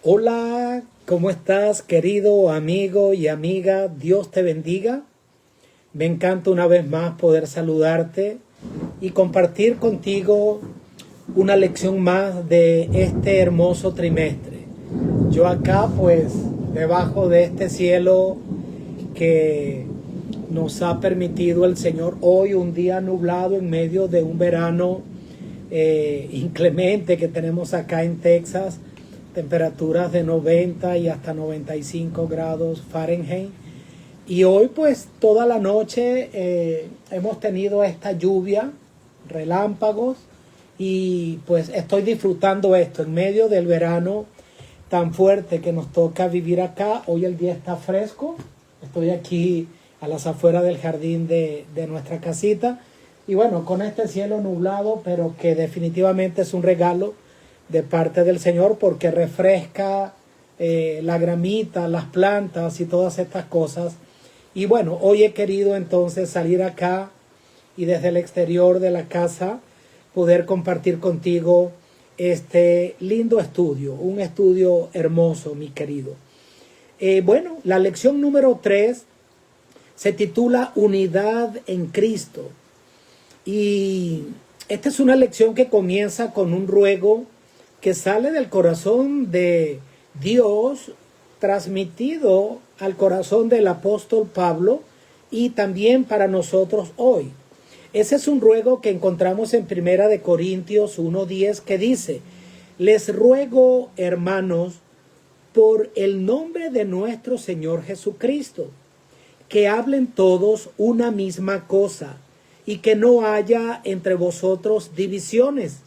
Hola, ¿cómo estás, querido amigo y amiga? Dios te bendiga. Me encanta una vez más poder saludarte y compartir contigo una lección más de este hermoso trimestre. Yo acá, pues, debajo de este cielo que nos ha permitido el Señor hoy, un día nublado en medio de un verano inclemente que tenemos acá en Texas, temperaturas de 90 y hasta 95 grados Fahrenheit. Y hoy pues toda la noche hemos tenido esta lluvia, relámpagos, y pues estoy disfrutando esto en medio del verano tan fuerte que nos toca vivir acá. Hoy el día está fresco, estoy aquí a las afueras del jardín de nuestra casita. Y bueno, con este cielo nublado, pero que definitivamente es un regalo de parte del Señor porque refresca la gramita, las plantas y todas estas cosas. Y bueno, hoy he querido entonces salir acá y desde el exterior de la casa poder compartir contigo este lindo estudio, un estudio hermoso, mi querido. Bueno, la lección número 3 se titula Unidad en Cristo. Y esta es una lección que comienza con un ruego que sale del corazón de Dios, transmitido al corazón del apóstol Pablo y también para nosotros hoy. Ese es un ruego que encontramos en 1 Corintios 1:10 que dice: les ruego, hermanos, por el nombre de nuestro Señor Jesucristo, que hablen todos una misma cosa y que no haya entre vosotros divisiones.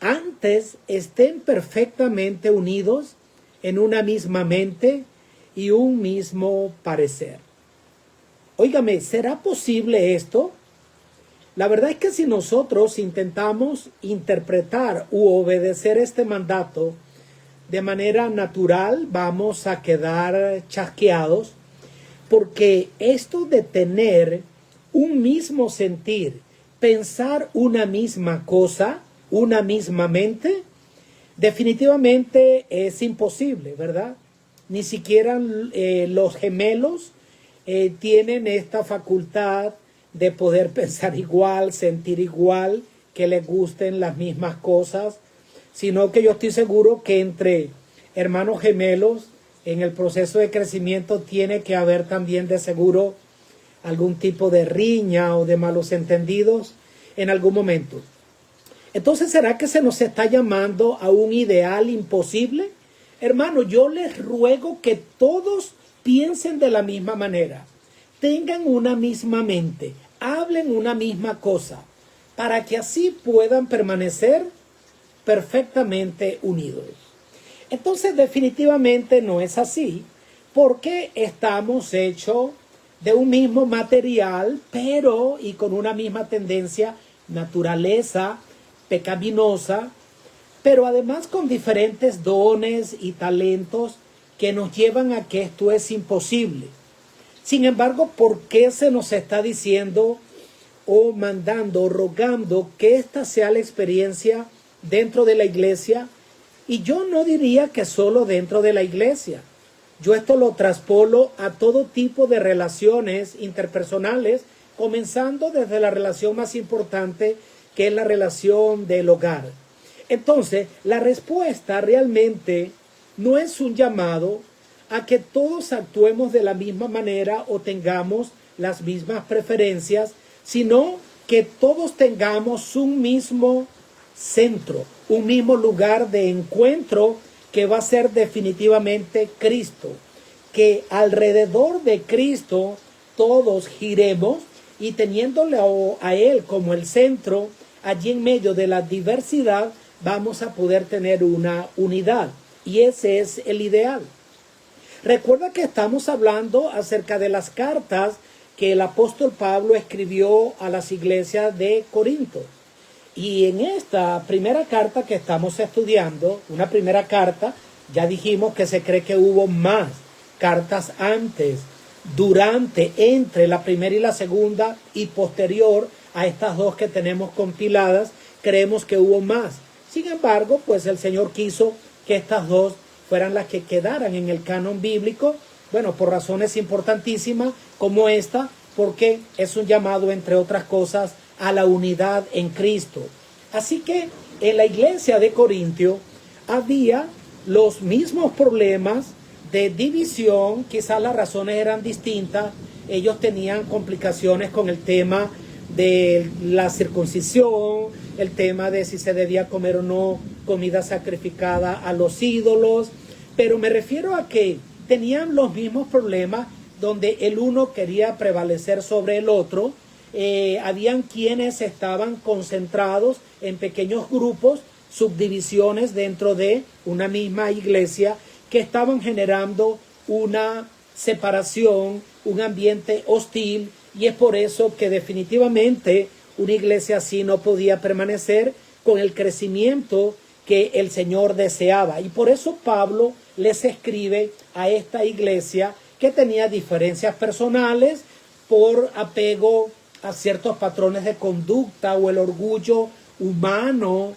Antes estén perfectamente unidos en una misma mente y un mismo parecer. Óigame, ¿será posible esto? La verdad es que si nosotros intentamos interpretar u obedecer este mandato de manera natural, vamos a quedar chasqueados, porque esto de tener un mismo sentir, pensar una misma cosa, una misma mente, definitivamente es imposible, ¿verdad? Ni siquiera los gemelos tienen esta facultad de poder pensar igual, sentir igual, que les gusten las mismas cosas, sino que yo estoy seguro que entre hermanos gemelos en el proceso de crecimiento tiene que haber también de seguro algún tipo de riña o de malos entendidos en algún momento. Entonces, ¿será que se nos está llamando a un ideal imposible? Hermano, yo les ruego que todos piensen de la misma manera, tengan una misma mente, hablen una misma cosa, para que así puedan permanecer perfectamente unidos. Entonces, definitivamente no es así, porque estamos hechos de un mismo material, pero y con una misma tendencia, naturaleza pecaminosa, pero además con diferentes dones y talentos que nos llevan a que esto es imposible. Sin embargo, ¿por qué se nos está diciendo o mandando o rogando que esta sea la experiencia dentro de la iglesia? Y yo no diría que solo dentro de la iglesia. Yo esto lo traspolo a todo tipo de relaciones interpersonales, comenzando desde la relación más importante, que es la relación del hogar. Entonces, la respuesta realmente no es un llamado a que todos actuemos de la misma manera o tengamos las mismas preferencias, sino que todos tengamos un mismo centro, un mismo lugar de encuentro que va a ser definitivamente Cristo, que alrededor de Cristo todos giremos y teniéndole a Él como el centro, allí en medio de la diversidad vamos a poder tener una unidad, y ese es el ideal. Recuerda que estamos hablando acerca de las cartas que el apóstol Pablo escribió a las iglesias de Corinto. Y en esta primera carta que estamos estudiando, una primera carta, ya dijimos que se cree que hubo más cartas antes, durante, entre la primera y la segunda y posterior a estas dos que tenemos compiladas, creemos que hubo más. Sin embargo, pues el Señor quiso que estas dos fueran las que quedaran en el canon bíblico, bueno, por razones importantísimas como esta, porque es un llamado, entre otras cosas, a la unidad en Cristo. Así que en la iglesia de Corintio había los mismos problemas de división, quizás las razones eran distintas. Ellos tenían complicaciones con el tema de la circuncisión, el tema de si se debía comer o no comida sacrificada a los ídolos, pero me refiero a que tenían los mismos problemas donde el uno quería prevalecer sobre el otro. Habían quienes estaban concentrados en pequeños grupos, subdivisiones dentro de una misma iglesia que estaban generando una separación, un ambiente hostil, y es por eso que definitivamente una iglesia así no podía permanecer con el crecimiento que el Señor deseaba. Y por eso Pablo les escribe a esta iglesia que tenía diferencias personales por apego a ciertos patrones de conducta o el orgullo humano,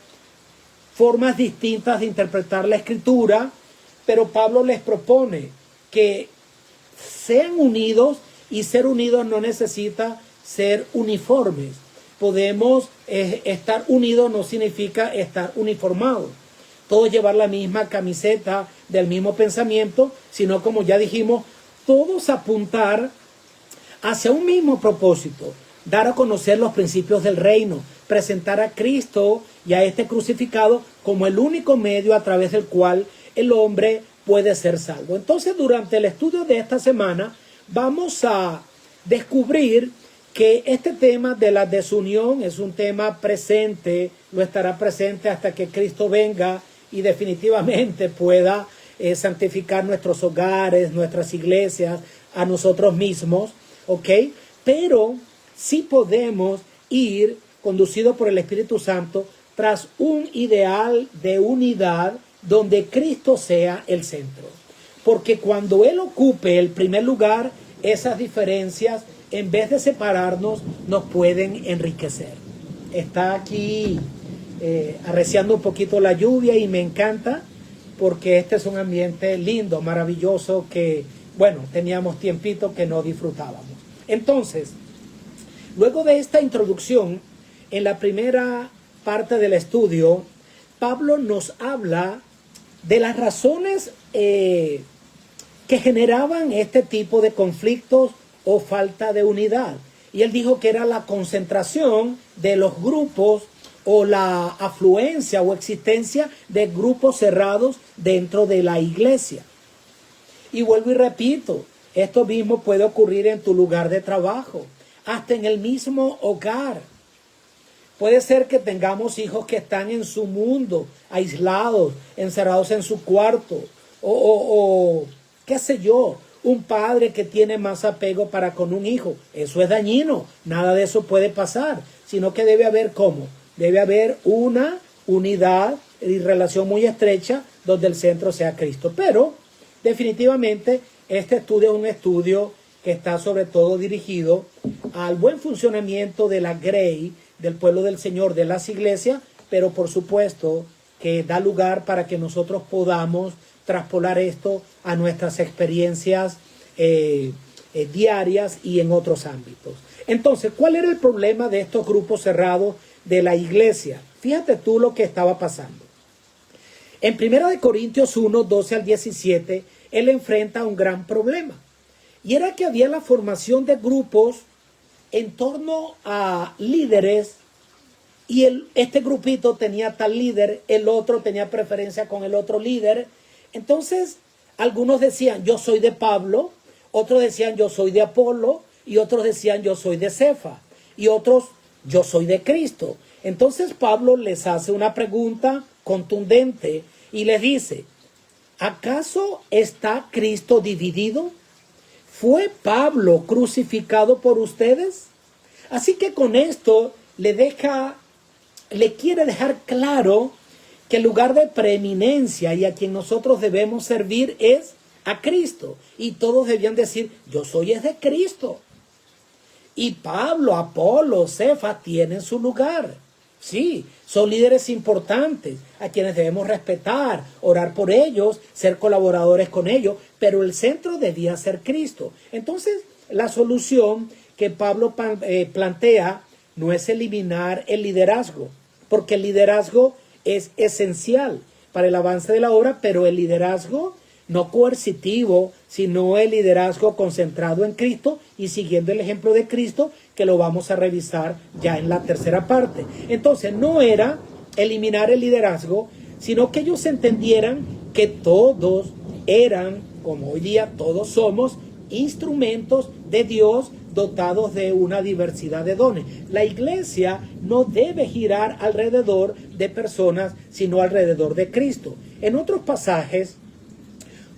formas distintas de interpretar la Escritura, pero Pablo les propone que sean unidos, y ser unidos no necesita ser uniformes. Podemos estar unidos, no significa estar uniformados. Todos llevar la misma camiseta del mismo pensamiento, sino, como ya dijimos, todos apuntar hacia un mismo propósito: dar a conocer los principios del reino, presentar a Cristo y a este crucificado como el único medio a través del cual el hombre puede ser salvo. Entonces, durante el estudio de esta semana vamos a descubrir que este tema de la desunión es un tema presente, lo estará presente hasta que Cristo venga y definitivamente pueda santificar nuestros hogares, nuestras iglesias, a nosotros mismos, ¿ok? Pero sí podemos ir, conducidos por el Espíritu Santo, tras un ideal de unidad donde Cristo sea el centro. Porque cuando Él ocupe el primer lugar, esas diferencias, en vez de separarnos, nos pueden enriquecer. Está aquí arreciando un poquito la lluvia y me encanta, porque este es un ambiente lindo, maravilloso, que, bueno, teníamos tiempito que no disfrutábamos. Entonces, luego de esta introducción, en la primera parte del estudio, Pablo nos habla de las razones que generaban este tipo de conflictos o falta de unidad. Y él dijo que era la concentración de los grupos o la afluencia o existencia de grupos cerrados dentro de la iglesia. Y vuelvo y repito, esto mismo puede ocurrir en tu lugar de trabajo, hasta en el mismo hogar. Puede ser que tengamos hijos que están en su mundo, aislados, encerrados en su cuarto, o qué sé yo, un padre que tiene más apego para con un hijo. Eso es dañino, nada de eso puede pasar, sino que debe haber ¿cómo? Debe haber una unidad y relación muy estrecha donde el centro sea Cristo. Pero definitivamente este estudio es un estudio que está sobre todo dirigido al buen funcionamiento de la grey, del pueblo del Señor, de las iglesias, pero por supuesto que da lugar para que nosotros podamos traspolar esto a nuestras experiencias diarias y en otros ámbitos. Entonces, ¿cuál era el problema de estos grupos cerrados de la iglesia? Fíjate tú lo que estaba pasando. En 1 Corintios 1, 12 al 17, él enfrenta un gran problema. Y era que había la formación de grupos en torno a líderes, y este grupito tenía tal líder, el otro tenía preferencia con el otro líder. Entonces, algunos decían, yo soy de Pablo, otros decían, yo soy de Apolo, y otros decían, yo soy de Cefa, y otros, yo soy de Cristo. Entonces Pablo les hace una pregunta contundente y les dice, ¿acaso está Cristo dividido? ¿Fue Pablo crucificado por ustedes? Así que con esto le quiere dejar claro que el lugar de preeminencia y a quien nosotros debemos servir es a Cristo. Y todos debían decir, yo soy es de Cristo. Y Pablo, Apolo, Cefa tienen su lugar. Sí, son líderes importantes a quienes debemos respetar, orar por ellos, ser colaboradores con ellos, pero el centro debía ser Cristo. Entonces, la solución que Pablo plantea no es eliminar el liderazgo, porque el liderazgo es esencial para el avance de la obra, pero el liderazgo no coercitivo, sino el liderazgo concentrado en Cristo y siguiendo el ejemplo de Cristo, que lo vamos a revisar ya en la tercera parte. Entonces, no era eliminar el liderazgo, sino que ellos entendieran que todos eran, como hoy día todos somos, instrumentos de Dios dotados de una diversidad de dones. La iglesia no debe girar alrededor de personas, sino alrededor de Cristo. En otros pasajes,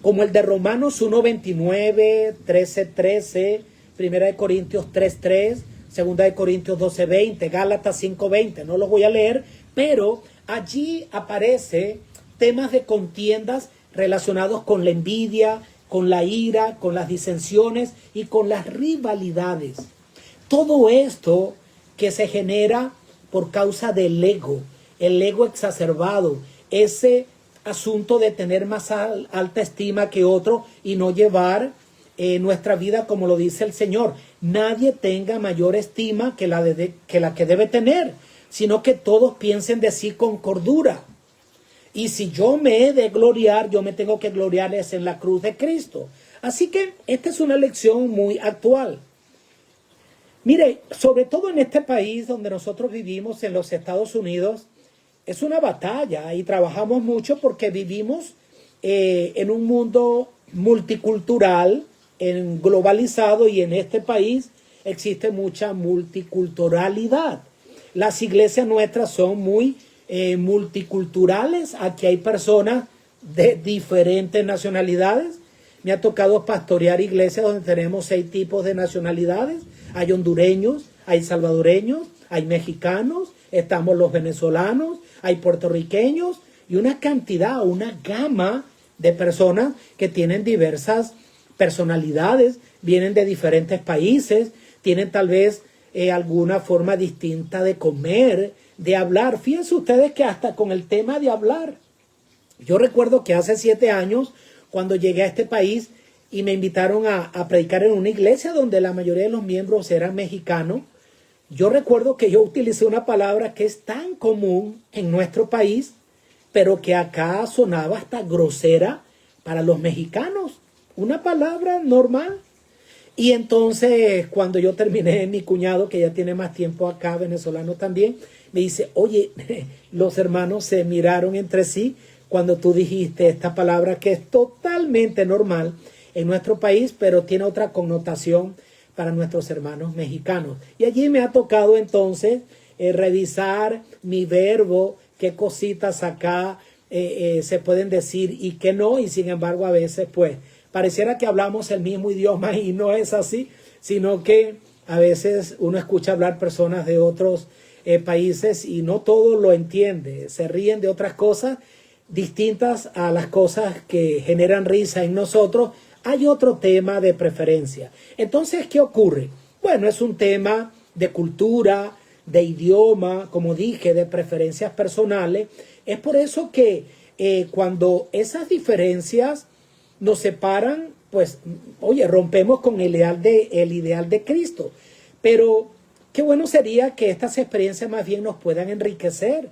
como el de Romanos 1:29, 13:13, 1 Corintios 3:3, 2 Corintios 12:20, Gálatas 5:20, no los voy a leer, pero allí aparece temas de contiendas relacionados con la envidia, con la ira, con las disensiones y con las rivalidades. Todo esto que se genera por causa del ego, el ego exacerbado, ese asunto de tener más alta estima que otro y no llevar nuestra vida como lo dice el Señor. Nadie tenga mayor estima que la que debe tener, sino que todos piensen de sí con cordura. Y si yo me he de gloriar, yo me tengo que gloriar es en la cruz de Cristo. Así que esta es una lección muy actual. Mire, sobre todo en este país donde nosotros vivimos, en los Estados Unidos, es una batalla y trabajamos mucho porque vivimos en un mundo multicultural, globalizado, y en este país existe mucha multiculturalidad. Las iglesias nuestras son muy multiculturales. Aquí hay personas de diferentes nacionalidades. Me ha tocado pastorear iglesias donde tenemos 6 tipos de nacionalidades. Hay hondureños, hay salvadoreños, hay mexicanos, estamos los venezolanos, hay puertorriqueños y una cantidad, una gama de personas que tienen diversas personalidades, vienen de diferentes países, tienen tal vez alguna forma distinta de comer, de hablar. Fíjense ustedes que hasta con el tema de hablar. Yo recuerdo que hace 7 años, cuando llegué a este país y me invitaron a predicar en una iglesia donde la mayoría de los miembros eran mexicanos, yo recuerdo que yo utilicé una palabra que es tan común en nuestro país, pero que acá sonaba hasta grosera para los mexicanos. Una palabra normal. Y entonces, cuando yo terminé, mi cuñado, que ya tiene más tiempo acá, venezolano también, me dice, oye, los hermanos se miraron entre sí cuando tú dijiste esta palabra que es totalmente normal en nuestro país, pero tiene otra connotación para nuestros hermanos mexicanos. Y allí me ha tocado entonces revisar mi verbo, qué cositas acá se pueden decir y qué no, y sin embargo a veces pues pareciera que hablamos el mismo idioma y no es así, sino que a veces uno escucha hablar personas de otros países y no todo lo entiende, se ríen de otras cosas distintas a las cosas que generan risa en nosotros. Hay otro tema de preferencia. Entonces, ¿qué ocurre? Bueno, es un tema de cultura, de idioma, como dije, de preferencias personales. Es por eso que cuando esas diferencias nos separan, pues, oye, rompemos con el ideal de Cristo. Pero qué bueno sería que estas experiencias más bien nos puedan enriquecer.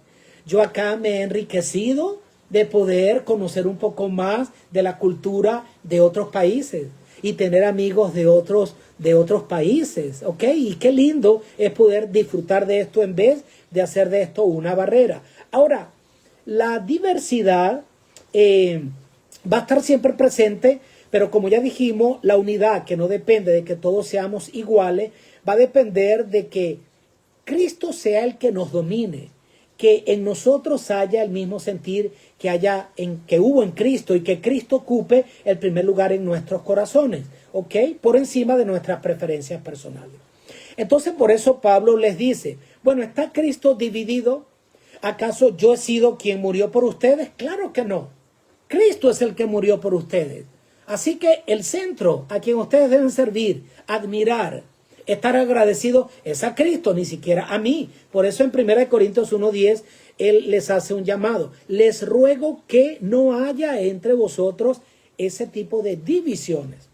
Yo acá me he enriquecido de poder conocer un poco más de la cultura de otros países y tener amigos de otros países, ¿ok? Y qué lindo es poder disfrutar de esto en vez de hacer de esto una barrera. Ahora, la diversidad va a estar siempre presente, pero como ya dijimos, la unidad, que no depende de que todos seamos iguales, va a depender de que Cristo sea el que nos domine, que en nosotros haya el mismo sentir que hubo en Cristo y que Cristo ocupe el primer lugar en nuestros corazones, ¿ok? Por encima de nuestras preferencias personales. Entonces, por eso Pablo les dice, bueno, ¿está Cristo dividido? ¿Acaso yo he sido quien murió por ustedes? Claro que no. Cristo es el que murió por ustedes. Así que el centro a quien ustedes deben servir, admirar, Estar agradecido es a Cristo, ni siquiera a mí. Por eso en 1 Corintios 1:10 Él les hace un llamado. Les ruego que no haya entre vosotros ese tipo de divisiones.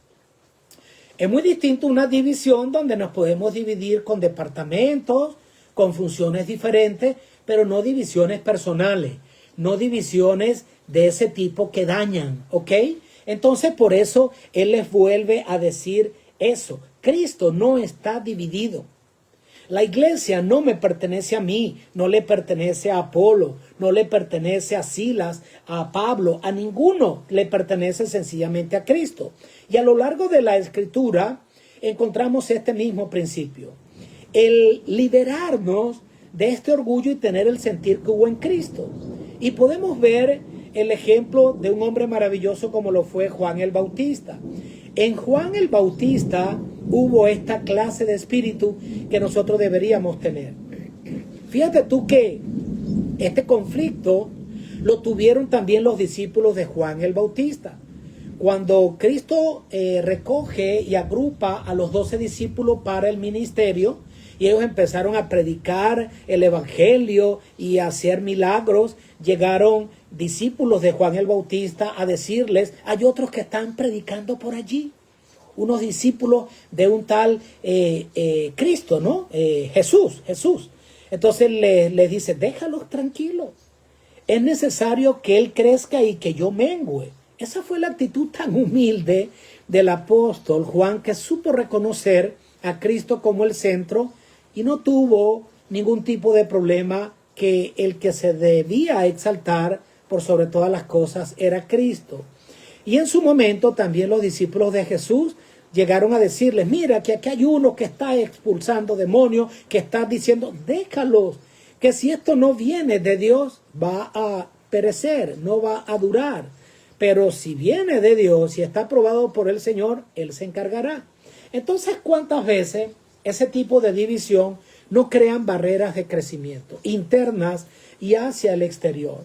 Es muy distinto una división donde nos podemos dividir con departamentos, con funciones diferentes, pero no divisiones personales, no divisiones de ese tipo que dañan, ¿ok? Entonces por eso Él les vuelve a decir eso. Cristo no está dividido. La iglesia no me pertenece a mí, no le pertenece a Apolo, no le pertenece a Silas, a Pablo, a ninguno le pertenece sencillamente a Cristo. Y a lo largo de la Escritura encontramos este mismo principio. El liberarnos de este orgullo y tener el sentir que hubo en Cristo. Y podemos ver el ejemplo de un hombre maravilloso como lo fue Juan el Bautista. En Juan el Bautista hubo esta clase de espíritu que nosotros deberíamos tener. Fíjate tú que este conflicto lo tuvieron también los discípulos de Juan el Bautista. Cuando Cristo recoge y agrupa a los 12 discípulos para el ministerio, y ellos empezaron a predicar el evangelio y a hacer milagros, llegaron discípulos de Juan el Bautista a decirles, hay otros que están predicando por allí. Unos discípulos de un tal Cristo, ¿no? Jesús. Entonces les dice, déjalos tranquilos. Es necesario que Él crezca y que yo mengüe. Esa fue la actitud tan humilde del apóstol Juan, que supo reconocer a Cristo como el centro y no tuvo ningún tipo de problema, que el que se debía exaltar por sobre todas las cosas era Cristo. Y en su momento también los discípulos de Jesús llegaron a decirles, mira que aquí hay uno que está expulsando demonios, que está diciendo, déjalos, que si esto no viene de Dios va a perecer, no va a durar. Pero si viene de Dios y está aprobado por el Señor, Él se encargará. Entonces, ¿cuántas veces ese tipo de división no crean barreras de crecimiento internas y hacia el exterior?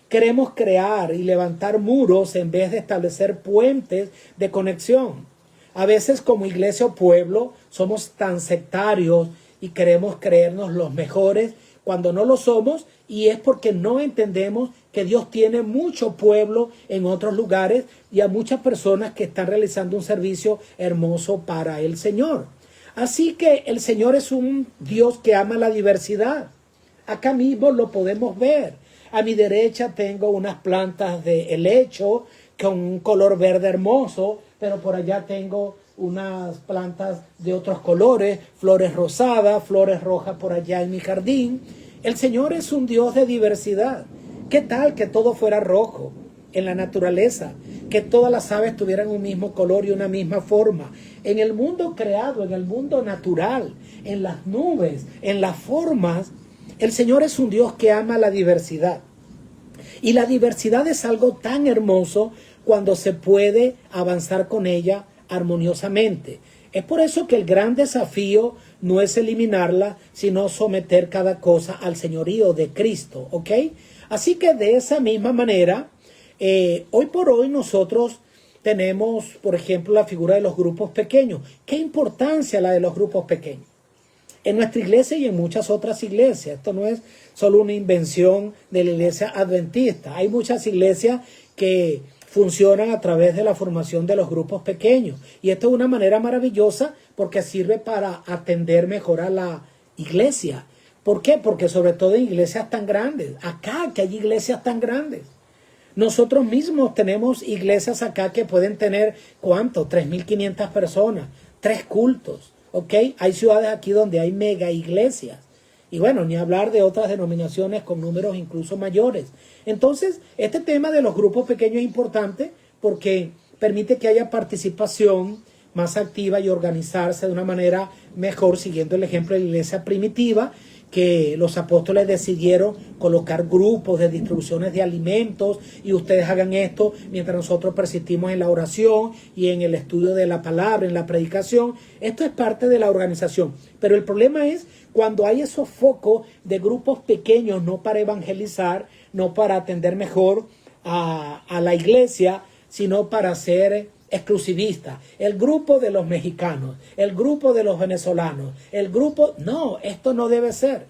Queremos crear y levantar muros en vez de establecer puentes de conexión. A veces como iglesia o pueblo somos tan sectarios y queremos creernos los mejores cuando no lo somos, y es porque no entendemos que Dios tiene mucho pueblo en otros lugares y a muchas personas que están realizando un servicio hermoso para el Señor. Así que el Señor es un Dios que ama la diversidad. Acá mismo lo podemos ver. A mi derecha tengo unas plantas de helecho con un color verde hermoso, pero por allá tengo unas plantas de otros colores, flores rosadas, flores rojas por allá en mi jardín. El Señor es un Dios de diversidad. ¿Qué tal que todo fuera rojo en la naturaleza? Que todas las aves tuvieran un mismo color y una misma forma. En el mundo creado, en el mundo natural, en las nubes, en las formas, el Señor es un Dios que ama la diversidad. Y la diversidad es algo tan hermoso cuando se puede avanzar con ella armoniosamente. Es por eso que el gran desafío no es eliminarla, sino someter cada cosa al señorío de Cristo, ¿ok? Así que de esa misma manera, hoy por hoy nosotros tenemos, por ejemplo, la figura de los grupos pequeños. ¿Qué importancia la de los grupos pequeños? En nuestra iglesia y en muchas otras iglesias. Esto no es solo una invención de la iglesia adventista. Hay muchas iglesias que funcionan a través de la formación de los grupos pequeños. Y esto es una manera maravillosa porque sirve para atender mejor a la iglesia. ¿Por qué? Porque sobre todo en iglesias tan grandes. Acá que hay iglesias tan grandes. Nosotros mismos tenemos iglesias acá que pueden tener, ¿cuánto? 3.500 personas, 3 cultos. ¿Ok? Hay ciudades aquí donde hay mega iglesias. Y bueno, ni hablar de otras denominaciones con números incluso mayores. Entonces, este tema de los grupos pequeños es importante porque permite que haya participación más activa y organizarse de una manera mejor, siguiendo el ejemplo de la iglesia primitiva, que los apóstoles decidieron colocar grupos de distribuciones de alimentos y ustedes hagan esto mientras nosotros persistimos en la oración y en el estudio de la palabra, en la predicación. Esto es parte de la organización. Pero el problema es cuando hay esos focos de grupos pequeños, no para evangelizar, no para atender mejor a la iglesia, sino para hacer exclusivista, el grupo de los mexicanos, el grupo de los venezolanos, el grupo... No, esto no debe ser.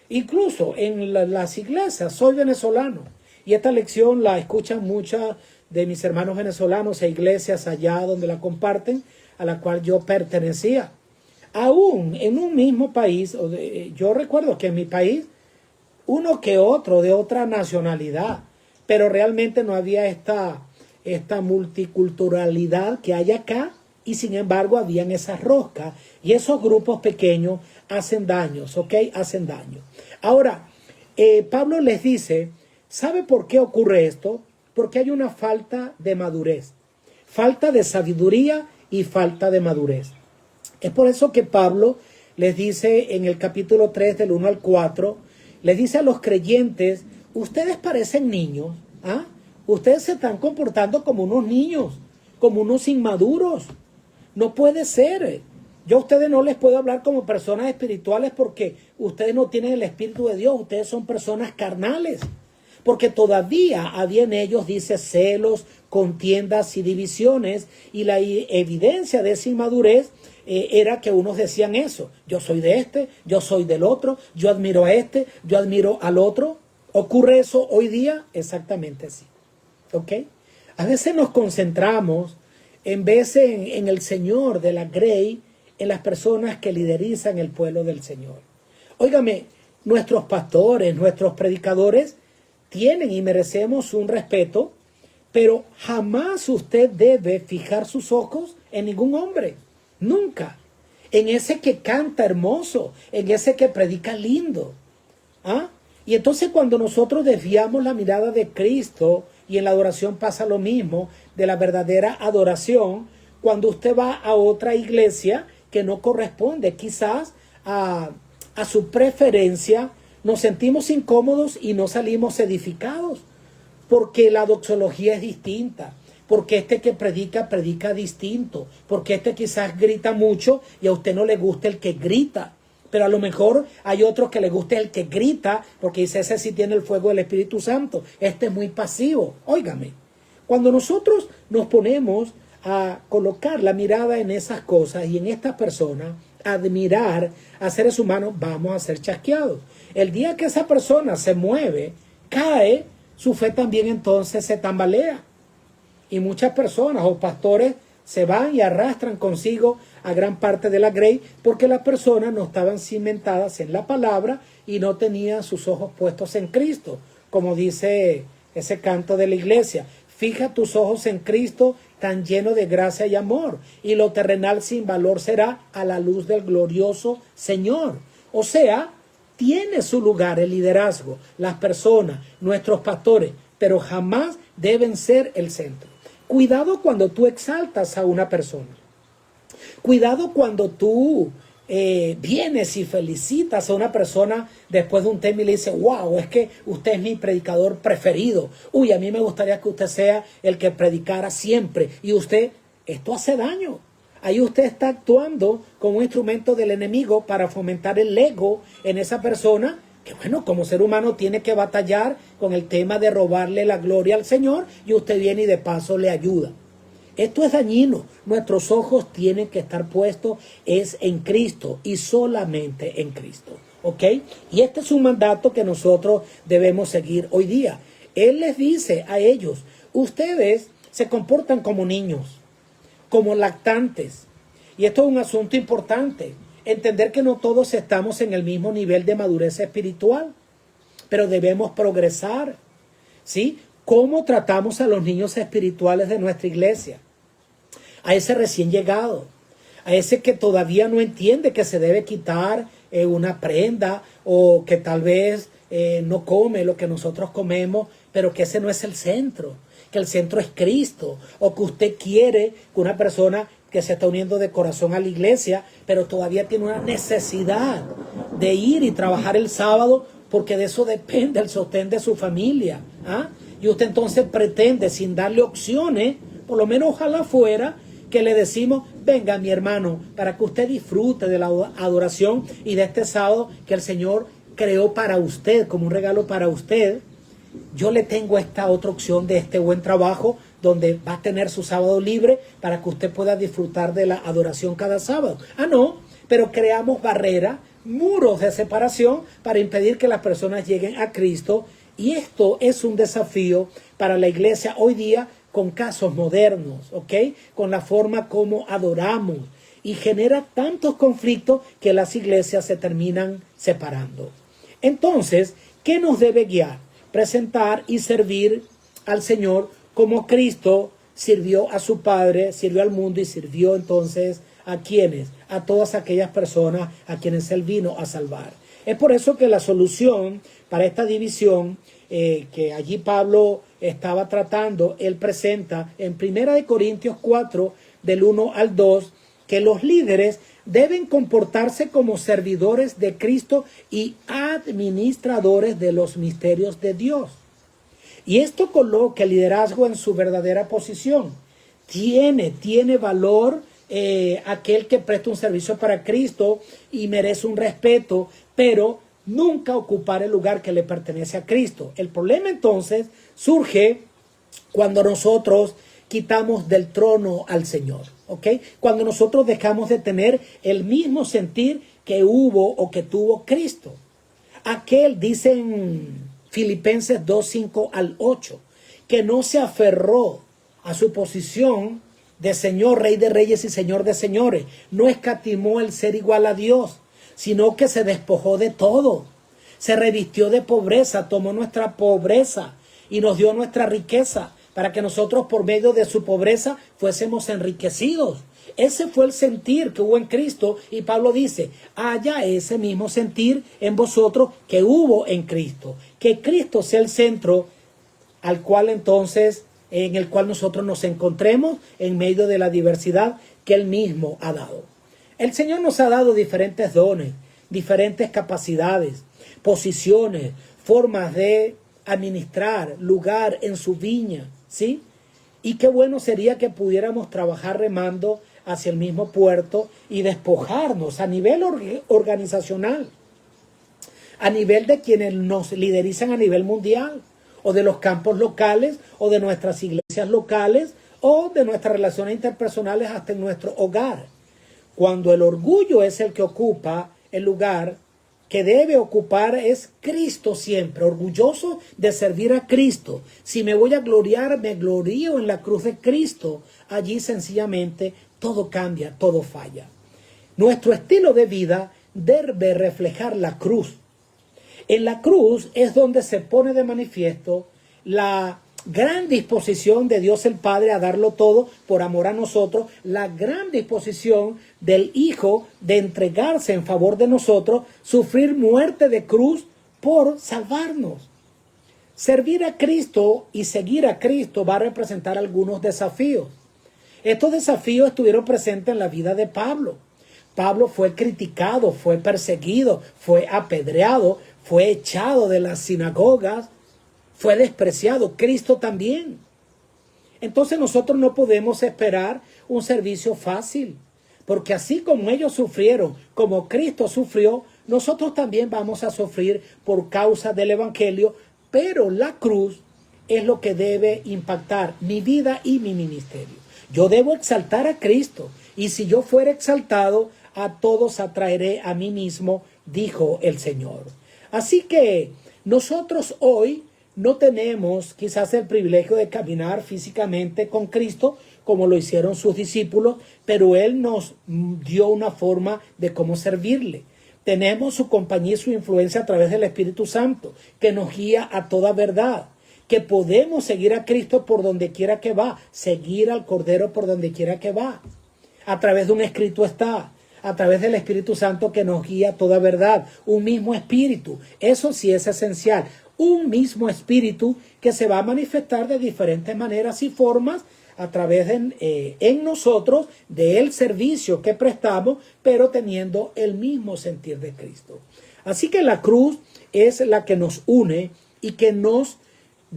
Incluso en las iglesias, soy venezolano. Y esta lección la escuchan muchas de mis hermanos venezolanos e iglesias allá donde la comparten, a la cual yo pertenecía. Aún en un mismo país, yo recuerdo que en mi país, uno que otro de otra nacionalidad, pero realmente no había esta multiculturalidad que hay acá, y sin embargo habían esas roscas, y esos grupos pequeños hacen daños, ¿ok? Hacen daño. Ahora, Pablo les dice, ¿sabe por qué ocurre esto? Porque hay una falta de madurez, falta de sabiduría y falta de madurez. Es por eso que Pablo les dice en el capítulo 3 del 1 al 4, les dice a los creyentes, ustedes parecen niños, ¿ah? Ustedes se están comportando como unos niños, como unos inmaduros. No puede ser. Yo a ustedes no les puedo hablar como personas espirituales porque ustedes no tienen el Espíritu de Dios, ustedes son personas carnales. Porque todavía había en ellos, dice, celos, contiendas y divisiones, y la evidencia de esa inmadurez era que unos decían eso, yo soy de este, yo soy del otro, yo admiro a este, yo admiro al otro. ¿Ocurre eso hoy día? Exactamente así. ¿Ok? A veces nos concentramos en vez en el Señor de la Grey, en las personas que liderizan el pueblo del Señor. Óigame, nuestros pastores, nuestros predicadores tienen y merecemos un respeto, pero jamás usted debe fijar sus ojos en ningún hombre. Nunca. En ese que canta hermoso, en ese que predica lindo. ¿Ah? Y entonces cuando nosotros desviamos la mirada de Cristo, y en la adoración pasa lo mismo, de la verdadera adoración, cuando usted va a otra iglesia que no corresponde quizás a su preferencia, nos sentimos incómodos y no salimos edificados, porque la doxología es distinta, porque este que predica distinto, porque este quizás grita mucho y a usted no le gusta el que grita. Pero a lo mejor hay otros que le guste el que grita, porque dice, ese sí tiene el fuego del Espíritu Santo. Este es muy pasivo. Óigame, cuando nosotros nos ponemos a colocar la mirada en esas cosas y en estas personas, a admirar a seres humanos, vamos a ser chasqueados. El día que esa persona se mueve, cae, su fe también entonces se tambalea. Y muchas personas o pastores se van y arrastran consigo a gran parte de la grey porque las personas no estaban cimentadas en la palabra y no tenían sus ojos puestos en Cristo. Como dice ese canto de la iglesia, fija tus ojos en Cristo tan lleno de gracia y amor, y lo terrenal sin valor será a la luz del glorioso Señor. O sea, tiene su lugar el liderazgo, las personas, nuestros pastores, pero jamás deben ser el centro. Cuidado cuando tú exaltas a una persona. Cuidado cuando tú vienes y felicitas a una persona después de un tema y le dices, wow, es que usted es mi predicador preferido. Uy, a mí me gustaría que usted sea el que predicara siempre. Y usted, esto hace daño. Ahí usted está actuando como un instrumento del enemigo para fomentar el ego en esa persona, que bueno, como ser humano tiene que batallar con el tema de robarle la gloria al Señor, y usted viene y de paso le ayuda. Esto es dañino. Nuestros ojos tienen que estar puestos es en Cristo y solamente en Cristo. ¿Ok? Y este es un mandato que nosotros debemos seguir hoy día. Él les dice a ellos, ustedes se comportan como niños, como lactantes. Y esto es un asunto importante. Entender que no todos estamos en el mismo nivel de madurez espiritual, pero debemos progresar. ¿Sí? ¿Cómo tratamos a los niños espirituales de nuestra iglesia? A ese recién llegado, a ese que todavía no entiende que se debe quitar una prenda, o que tal vez no come lo que nosotros comemos, pero que ese no es el centro, que el centro es Cristo, o que usted quiere que una persona que se está uniendo de corazón a la iglesia, pero todavía tiene una necesidad de ir y trabajar el sábado, porque de eso depende el sostén de su familia. ¿Ah? Y usted entonces pretende, sin darle opciones, por lo menos ojalá fuera, que le decimos, venga mi hermano, para que usted disfrute de la adoración y de este sábado que el Señor creó para usted, como un regalo para usted. Yo le tengo esta otra opción de este buen trabajo, donde va a tener su sábado libre para que usted pueda disfrutar de la adoración cada sábado. Ah, no, pero creamos barreras, muros de separación para impedir que las personas lleguen a Cristo. Y esto es un desafío para la iglesia hoy día con casos modernos, ¿ok? Con la forma como adoramos. Y genera tantos conflictos que las iglesias se terminan separando. Entonces, ¿qué nos debe guiar? Presentar y servir al Señor como Cristo sirvió a su Padre, sirvió al mundo y sirvió entonces ¿a quiénes? A todas aquellas personas a quienes Él vino a salvar. Es por eso que la solución para esta división que allí Pablo estaba tratando, él presenta en 1 Corintios 4, del 1 al 2, que los líderes deben comportarse como servidores de Cristo y administradores de los misterios de Dios. Y esto coloca el liderazgo en su verdadera posición. Tiene valor aquel que presta un servicio para Cristo y merece un respeto, pero nunca ocupar el lugar que le pertenece a Cristo. El problema entonces surge cuando nosotros quitamos del trono al Señor, ¿ok? Cuando nosotros dejamos de tener el mismo sentir que hubo o que tuvo Cristo. Aquel, dice en Filipenses 2, 5 al 8, que no se aferró a su posición de Señor, Rey de Reyes y Señor de Señores. No escatimó el ser igual a Dios, sino que se despojó de todo. Se revistió de pobreza, tomó nuestra pobreza y nos dio nuestra riqueza para que nosotros por medio de su pobreza fuésemos enriquecidos. Ese fue el sentir que hubo en Cristo y Pablo dice, haya ese mismo sentir en vosotros que hubo en Cristo. Que Cristo sea el centro al cual entonces, en el cual nosotros nos encontremos en medio de la diversidad que Él mismo ha dado. El Señor nos ha dado diferentes dones, diferentes capacidades, posiciones, formas de administrar, lugar en su viña, ¿sí? Y qué bueno sería que pudiéramos trabajar remando hacia el mismo puerto y despojarnos a nivel organizacional, a nivel de quienes nos liderizan a nivel mundial, o de los campos locales, o de nuestras iglesias locales, o de nuestras relaciones interpersonales hasta en nuestro hogar. Cuando el orgullo es el que ocupa el lugar que debe ocupar es Cristo siempre, orgulloso de servir a Cristo. Si me voy a gloriar, me glorío en la cruz de Cristo. Allí sencillamente todo cambia, todo falla. Nuestro estilo de vida debe reflejar la cruz. En la cruz es donde se pone de manifiesto la gran disposición de Dios el Padre a darlo todo por amor a nosotros, la gran disposición del Hijo de entregarse en favor de nosotros, sufrir muerte de cruz por salvarnos. Servir a Cristo y seguir a Cristo va a representar algunos desafíos. Estos desafíos estuvieron presentes en la vida de Pablo. Pablo fue criticado, fue perseguido, fue apedreado, fue echado de las sinagogas, fue despreciado. Cristo también. Entonces nosotros no podemos esperar un servicio fácil, porque así como ellos sufrieron, como Cristo sufrió, nosotros también vamos a sufrir por causa del Evangelio, pero la cruz es lo que debe impactar mi vida y mi ministerio. Yo debo exaltar a Cristo, y si yo fuera exaltado, a todos atraeré a mí mismo, dijo el Señor. Así que nosotros hoy no tenemos quizás el privilegio de caminar físicamente con Cristo como lo hicieron sus discípulos, pero Él nos dio una forma de cómo servirle. Tenemos su compañía y su influencia a través del Espíritu Santo, que nos guía a toda verdad, que podemos seguir a Cristo por donde quiera que va, seguir al Cordero por donde quiera que va. A través de un escrito está, a través del Espíritu Santo que nos guía a toda verdad, un mismo Espíritu. Eso sí es esencial. Un mismo Espíritu que se va a manifestar de diferentes maneras y formas a través de en nosotros del servicio que prestamos, pero teniendo el mismo sentir de Cristo. Así que la cruz es la que nos une y que nos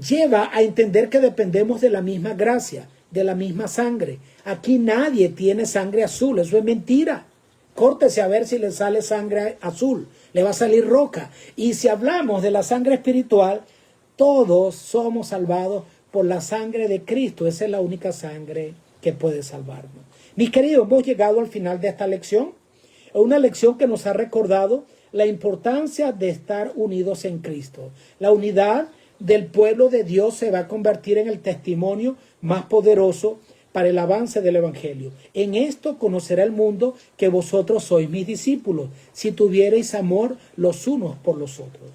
lleva a entender que dependemos de la misma gracia, de la misma sangre. Aquí nadie tiene sangre azul, eso es mentira. Córtese a ver si le sale sangre azul, le va a salir roja. Y si hablamos de la sangre espiritual, todos somos salvados por la sangre de Cristo. Esa es la única sangre que puede salvarnos. Mis queridos, hemos llegado al final de esta lección. Es una lección que nos ha recordado la importancia de estar unidos en Cristo. La unidad del pueblo de Dios se va a convertir en el testimonio más poderoso para el avance del Evangelio. En esto conocerá el mundo que vosotros sois mis discípulos, si tuvierais amor los unos por los otros.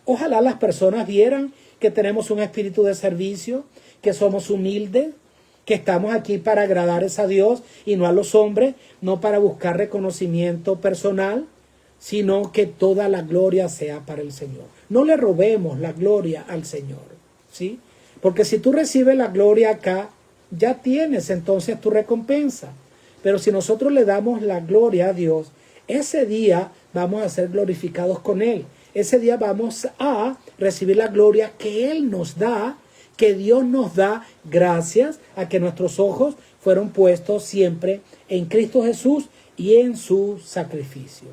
Ojalá las personas vieran que tenemos un espíritu de servicio, que somos humildes, que estamos aquí para agradar a Dios y no a los hombres, no para buscar reconocimiento personal, sino que toda la gloria sea para el Señor. No le robemos la gloria al Señor, ¿sí? Porque si tú recibes la gloria acá, ya tienes entonces tu recompensa. Pero si nosotros le damos la gloria a Dios, ese día vamos a ser glorificados con Él. Ese día vamos a recibir la gloria que Él nos da, que Dios nos da gracias a que nuestros ojos fueron puestos siempre en Cristo Jesús y en su sacrificio.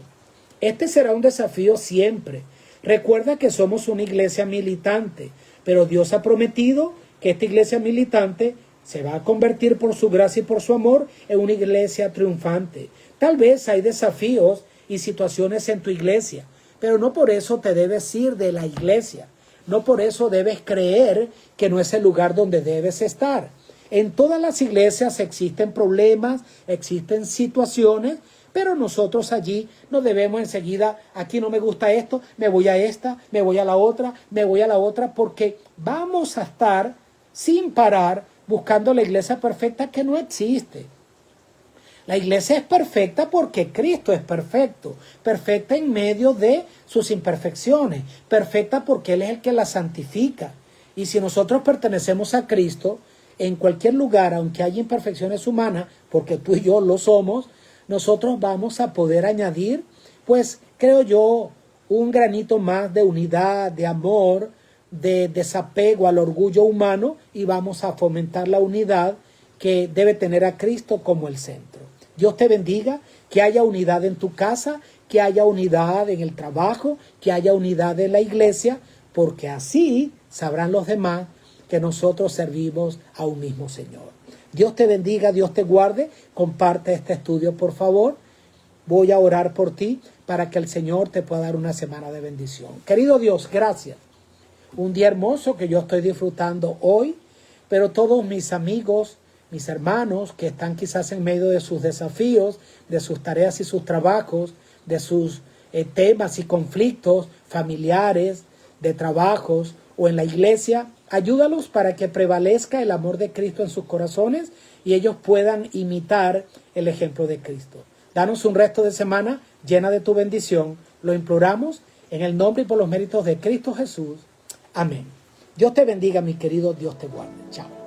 Este será un desafío siempre. Recuerda que somos una iglesia militante, pero Dios ha prometido que esta iglesia militante se va a convertir por su gracia y por su amor en una iglesia triunfante. Tal vez hay desafíos y situaciones en tu iglesia, pero no por eso te debes ir de la iglesia. No por eso debes creer que no es el lugar donde debes estar. En todas las iglesias existen problemas, existen situaciones, pero nosotros allí no debemos enseguida, aquí no me gusta esto, me voy a esta, me voy a la otra, me voy a la otra, porque vamos a estar sin parar buscando la iglesia perfecta que no existe. La iglesia es perfecta porque Cristo es perfecto, perfecta en medio de sus imperfecciones, perfecta porque Él es el que la santifica. Y si nosotros pertenecemos a Cristo, en cualquier lugar, aunque haya imperfecciones humanas, porque tú y yo lo somos, nosotros vamos a poder añadir, pues creo yo, un granito más de unidad, de amor, de desapego al orgullo humano, y vamos a fomentar la unidad que debe tener a Cristo como el centro. Dios te bendiga, que haya unidad en tu casa, que haya unidad en el trabajo, que haya unidad en la iglesia, porque así sabrán los demás que nosotros servimos a un mismo Señor. Dios te bendiga, Dios te guarde. Comparte este estudio, por favor. Voy a orar por ti para que el Señor te pueda dar una semana de bendición. Querido Dios, gracias. Un día hermoso que yo estoy disfrutando hoy, pero todos mis amigos, mis hermanos que están quizás en medio de sus desafíos, de sus tareas y sus trabajos, de sus temas y conflictos familiares, de trabajos o en la iglesia, ayúdalos para que prevalezca el amor de Cristo en sus corazones y ellos puedan imitar el ejemplo de Cristo. Danos un resto de semana llena de tu bendición. Lo imploramos en el nombre y por los méritos de Cristo Jesús. Amén. Dios te bendiga, mi querido. Dios te guarde. Chao.